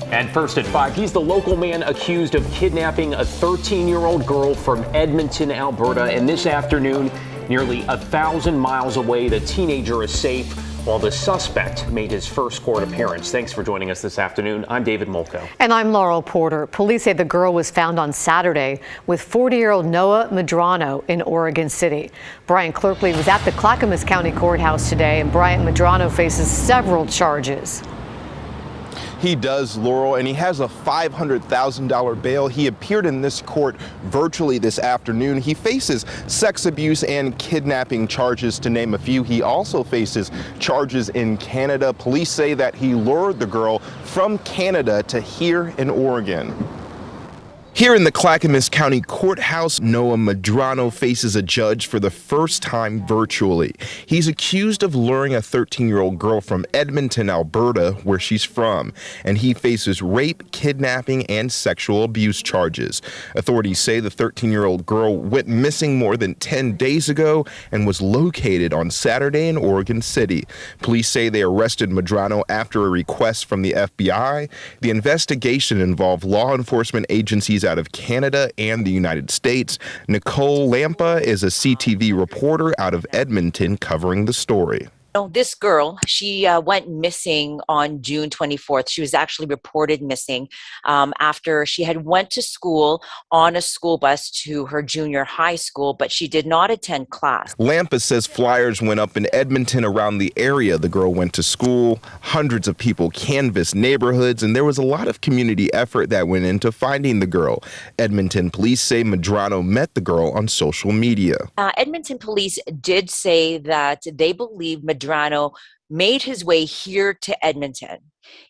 And first at 5, he's the local man accused of kidnapping a 13-year-old girl from Edmonton, Alberta. And this afternoon, nearly 1,000 miles away, the teenager is safe while the suspect made his first court appearance. Thanks for joining us this afternoon. I'm David Molko. And I'm Laurel Porter. Police say the girl was found on Saturday with 40-year-old Noah Medrano in Oregon City. Brian Clerkley was at the Clackamas County Courthouse today, and Brian Medrano faces several charges. He does, Laurel, and he has a $500,000 bail. He appeared in this court virtually this afternoon. He faces sex abuse and kidnapping charges, to name a few. He also faces charges in Canada. Police say that he lured the girl from Canada to here in Oregon. Here in the Clackamas County Courthouse, Noah Medrano faces a judge for the first time virtually. He's accused of luring a 13-year-old girl from Edmonton, Alberta, where she's from, and he faces rape, kidnapping, and sexual abuse charges. Authorities say the 13-year-old girl went missing more than 10 days ago and was located on Saturday in Oregon City. Police say they arrested Medrano after a request from the FBI. The investigation involved law enforcement agencies out of Canada and the United States. Nicole Lampa is a CTV reporter out of Edmonton covering the story. This girl, she went missing on June 24th. She was actually reported missing after she had went to school on a school bus to her junior high school, but she did not attend class. Lampa says flyers went up in Edmonton around the area the girl went to school. Hundreds of people canvassed neighborhoods, and there was a lot of community effort that went into finding the girl. Edmonton police say Medrano met the girl on social media. Edmonton police did say that they believe Medrano made his way here to Edmonton.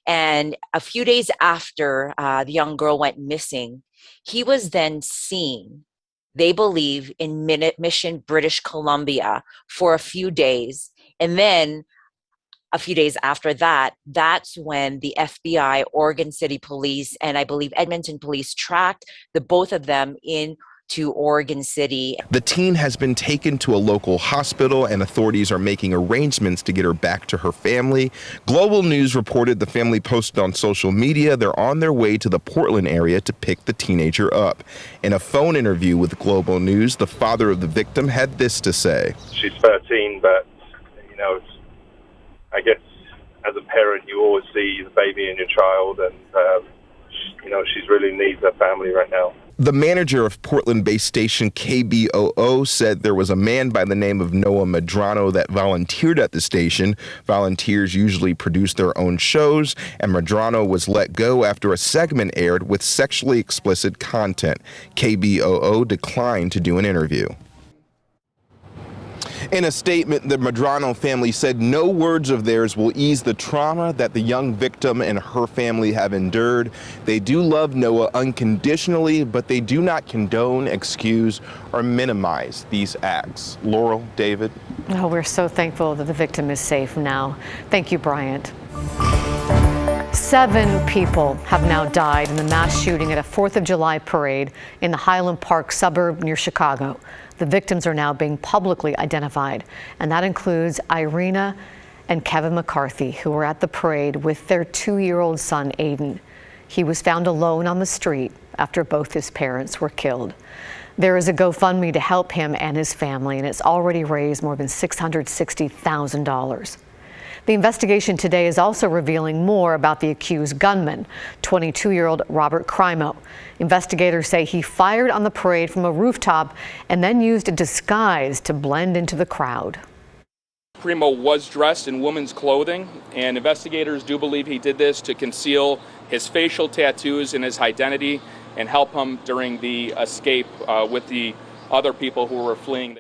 And a few days after the young girl went missing, he was then seen, they believe, in Mission, British Columbia for a few days. And then a few days after that, that's when the FBI, Oregon City Police, and I believe Edmonton Police tracked the both of them to Oregon City. The teen has been taken to a local hospital, and authorities are making arrangements to get her back to her family. Global News reported the family posted on social media they're on their way to the Portland area to pick the teenager up. In a phone interview with Global News, the father of the victim had this to say. She's 13, but, I guess as a parent, you always see the baby in your child, and, she really needs her family right now. The manager of Portland-based station KBOO said there was a man by the name of Noah Medrano that volunteered at the station. Volunteers usually produce their own shows, and Medrano was let go after a segment aired with sexually explicit content. KBOO declined to do an interview. In a statement, the Medrano family said no words of theirs will ease the trauma that the young victim and her family have endured. They do love Noah unconditionally, but they do not condone, excuse, or minimize these acts. Laurel, David. Oh, we're so thankful that the victim is safe now. Thank you, Bryant. 7 people have now died in the mass shooting at a 4th of July parade in the Highland Park suburb near Chicago. The victims are now being publicly identified, and that includes Irina and Kevin McCarthy, who were at the parade with their 2-year-old son, Aiden. He was found alone on the street after both his parents were killed. There is a GoFundMe to help him and his family, and it's already raised more than $660,000. The investigation today is also revealing more about the accused gunman, 22-year-old Robert Crimo. Investigators say he fired on the parade from a rooftop and then used a disguise to blend into the crowd. Crimo was dressed in women's clothing, and investigators do believe he did this to conceal his facial tattoos and his identity and help him during the escape with the other people who were fleeing.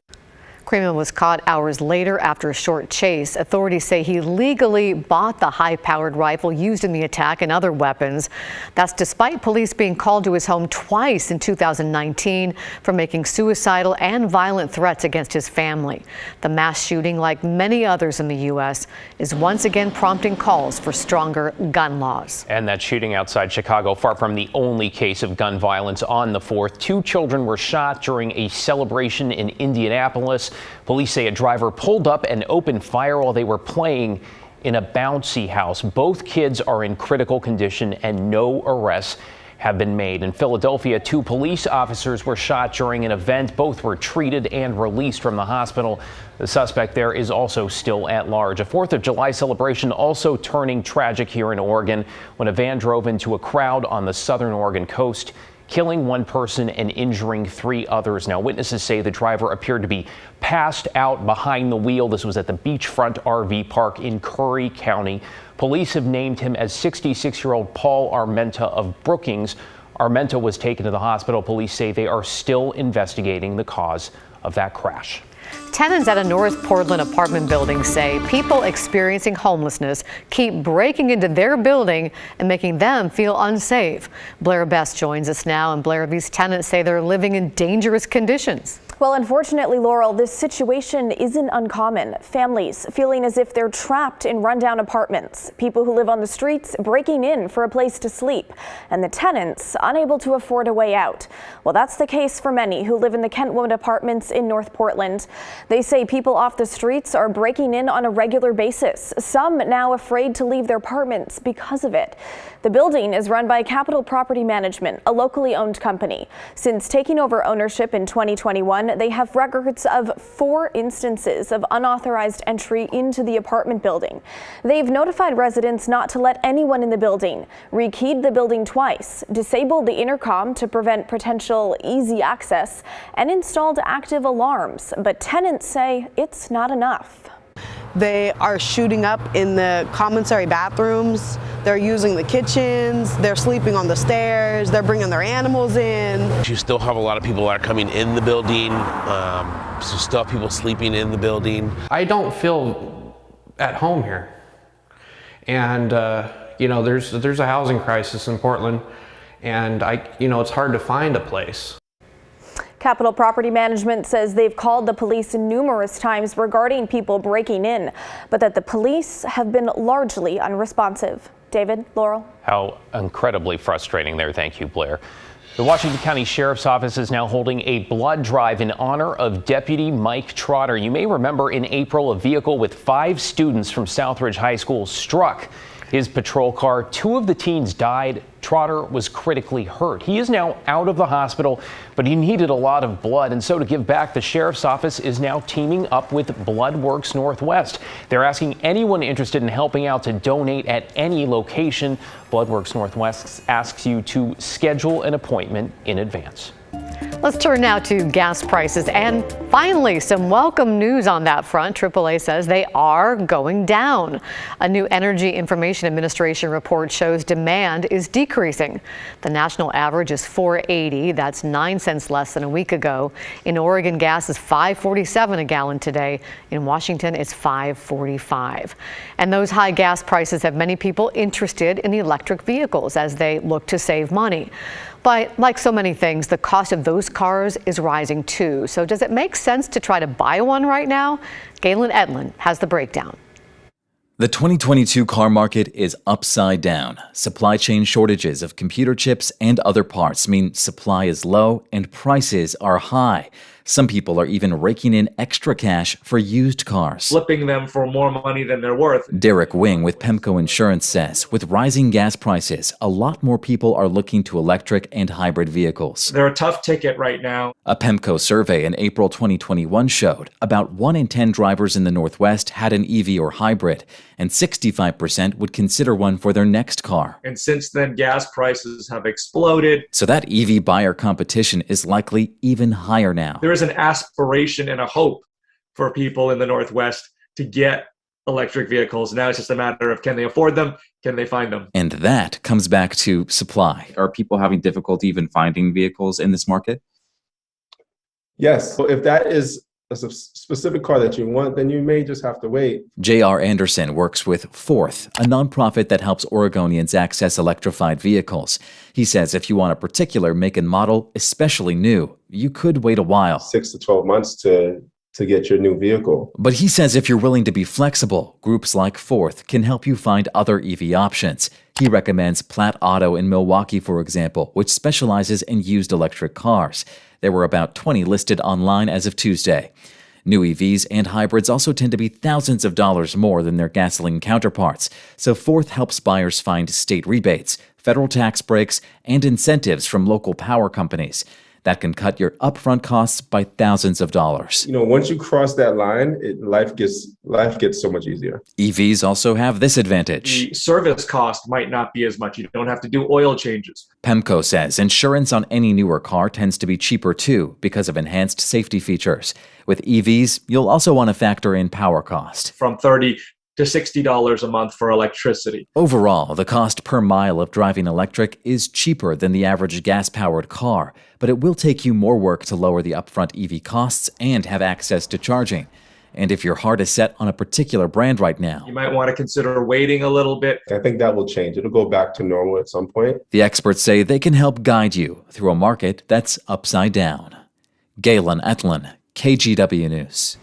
Crimo was caught hours later after a short chase. Authorities say he legally bought the high-powered rifle used in the attack and other weapons. That's despite police being called to his home twice in 2019 for making suicidal and violent threats against his family. The mass shooting, like many others in the U.S., is once again prompting calls for stronger gun laws. And that shooting outside Chicago, far from the only case of gun violence on the 4th. 2 children were shot during a celebration in Indianapolis. Police say a driver pulled up and opened fire while they were playing in a bouncy house. Both kids are in critical condition and no arrests have been made. In Philadelphia, 2 police officers were shot during an event. Both were treated and released from the hospital. The suspect there is also still at large. A 4th of July celebration also turning tragic here in Oregon when a van drove into a crowd on the southern Oregon coast, killing 1 person and injuring 3 others. Now, witnesses say the driver appeared to be passed out behind the wheel. This was at the beachfront RV park in Curry County. Police have named him as 66-year-old Paul Armenta of Brookings. Armenta was taken to the hospital. Police say they are still investigating the cause of that crash. Tenants at a North Portland apartment building say people experiencing homelessness keep breaking into their building and making them feel unsafe. Blair Best joins us now, and Blair, these tenants say they're living in dangerous conditions. Well, unfortunately, Laurel, this situation isn't uncommon. Families feeling as if they're trapped in rundown apartments, people who live on the streets breaking in for a place to sleep, and the tenants unable to afford a way out. Well, that's the case for many who live in the Kentwood apartments in North Portland. They say people off the streets are breaking in on a regular basis, some now afraid to leave their apartments because of it. The building is run by Capital Property Management, a locally owned company. Since taking over ownership in 2021, they have records of 4 instances of unauthorized entry into the apartment building. They've notified residents not to let anyone in the building, rekeyed the building twice, disabled the intercom to prevent potential easy access, and installed active alarms. But tenants say it's not enough. They are shooting up in the commissary bathrooms. They're using the kitchens. They're sleeping on the stairs. They're bringing their animals in. You still have a lot of people that are coming in the building. So still have people sleeping in the building. I don't feel at home here. And, there's a housing crisis in Portland. And it's hard to find a place. Capital Property Management says they've called the police numerous times regarding people breaking in, but that the police have been largely unresponsive. David, Laurel. How incredibly frustrating there. Thank you, Blair. The Washington County Sheriff's Office is now holding a blood drive in honor of Deputy Mike Trotter. You may remember in April, a vehicle with 5 students from Southridge High School struck his patrol car. 2 of the teens died. Trotter was critically hurt. He is now out of the hospital, but he needed a lot of blood. And so to give back, the Sheriff's Office is now teaming up with Bloodworks Northwest. They're asking anyone interested in helping out to donate at any location. Bloodworks Northwest asks you to schedule an appointment in advance. Let's turn now to gas prices, and finally some welcome news on that front. AAA says they are going down. A new Energy Information Administration report shows demand is decreasing. The national average is $4.80. That's 9 cents less than a week ago. In Oregon, gas is $5.47 a gallon today. In Washington, it's $5.45. And those high gas prices have many people interested in electric vehicles as they look to save money. But like so many things, the cost of those cars is rising too. So does it make sense to try to buy one right now? Galen Edlin has the breakdown. The 2022 car market is upside down. Supply chain shortages of computer chips and other parts mean supply is low and prices are high. Some people are even raking in extra cash for used cars. Flipping them for more money than they're worth. Derek Wing with Pemco Insurance says, with rising gas prices, a lot more people are looking to electric and hybrid vehicles. They're a tough ticket right now. A Pemco survey in April 2021 showed about 1 in 10 drivers in the Northwest had an EV or hybrid, and 65% would consider one for their next car. And since then, gas prices have exploded. So that EV buyer competition is likely even higher now. There is an aspiration and a hope for people in the Northwest to get electric vehicles. Now it's just a matter of, can they afford them? Can they find them? And that comes back to supply. Are people having difficulty even finding vehicles in this market? Yes. So if that is a specific car that you want, then you may just have to wait. J.R. Anderson works with Fourth, a nonprofit that helps Oregonians access electrified vehicles. He says if you want a particular make and model, especially new, you could wait a while. 6 to 12 months to get your new vehicle. But he says if you're willing to be flexible, groups like Fourth can help you find other EV options. He recommends Platt Auto in Milwaukee, for example, which specializes in used electric cars. There were about 20 listed online as of Tuesday. New EVs and hybrids also tend to be thousands of dollars more than their gasoline counterparts, so Fourth helps buyers find state rebates, federal tax breaks, and incentives from local power companies. That can cut your upfront costs by thousands of dollars. Once you cross that line, life gets so much easier. EVs also have this advantage. The service cost might not be as much. You don't have to do oil changes. PEMCO says insurance on any newer car tends to be cheaper too because of enhanced safety features. With EVs, you'll also want to factor in power cost. From $30 to $60 a month for electricity. Overall, the cost per mile of driving electric is cheaper than the average gas-powered car, but it will take you more work to lower the upfront EV costs and have access to charging. And if your heart is set on a particular brand right now, you might want to consider waiting a little bit. I think that will change. It'll go back to normal at some point. The experts say they can help guide you through a market that's upside down. Galen Etlin, KGW News.